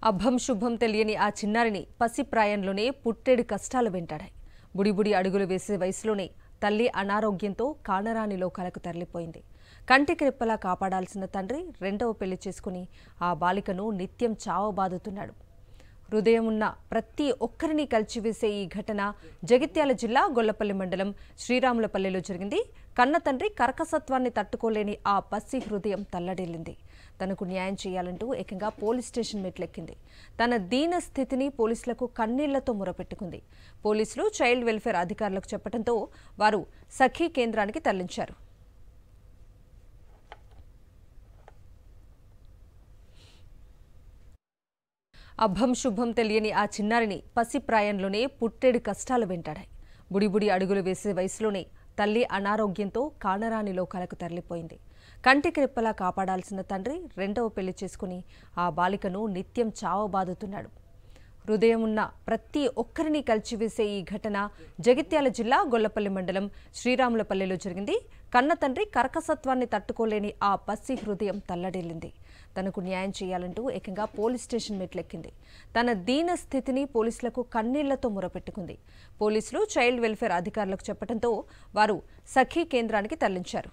అభం శుభం తెలియని ఆ చిన్నారిని పసిప్రాయంలోనే పుట్టెడు కష్టాలు వెంటాడాయి. బుడిబుడి అడుగులు వేసే వయసులోనే తల్లి అనారోగ్యంతో కానరాని లోకాలకు తరలిపోయింది. కంటికి రెప్పలా కాపాడాల్సిన తండ్రి రెండవ పెళ్లి చేసుకుని ఆ బాలికను నిత్యం చావబాదుతున్నాడు. హృదయమున్న ప్రతి ఒక్కరిని కలిచివేసే ఈ ఘటన జగిత్యాల జిల్లా గొల్లపల్లి మండలం శ్రీరాములపల్లెలో జరిగింది. కన్న తండ్రి కర్కసత్వాన్ని తట్టుకోలేని ఆ పసి హృదయం తల్లడిల్లింది. తనకు న్యాయం చేయాలంటూ ఏకంగా పోలీస్ స్టేషన్ మెట్లెక్కింది. తన దీన స్థితిని పోలీసులకు కన్నీళ్లతో మొరపెట్టుకుంది. పోలీసులు చైల్డ్ వెల్ఫేర్ అధికారులకు చెప్పడంతో వారు సఖీ కేంద్రానికి తరలించారు. అభం శుభం తెలియని ఆ చిన్నారిని పసిప్రాయంలోనే పుట్టెడు కష్టాలు వెంటాడాయి. బుడిబుడి అడుగులు వేసే వయసులోనే తల్లి అనారోగ్యంతో కానరాని లోకాలకు తరలిపోయింది. కంటికి రెప్పలా కాపాడాల్సిన తండ్రి రెండవ పెళ్లి చేసుకుని ఆ బాలికను నిత్యం చావబాదుతున్నాడు. హృదయమున్న ప్రతి ఒక్కరిని కలిచివేసే ఈ ఘటన జగిత్యాల జిల్లా గొల్లపల్లి మండలం శ్రీరాములపల్లెలో జరిగింది. కన్న తండ్రి కర్కసత్వాన్ని తట్టుకోలేని ఆ పసి హృదయం తల్లడిల్లింది. తనకు న్యాయం చేయాలంటూ ఏకంగా పోలీస్ స్టేషన్ మెట్లెక్కింది. తన దీన స్థితిని పోలీసులకు కన్నీళ్లతో మొరపెట్టుకుంది. పోలీసులు చైల్డ్ వెల్ఫేర్ అధికారులకు చెప్పడంతో వారు సఖీ కేంద్రానికి తరలించారు.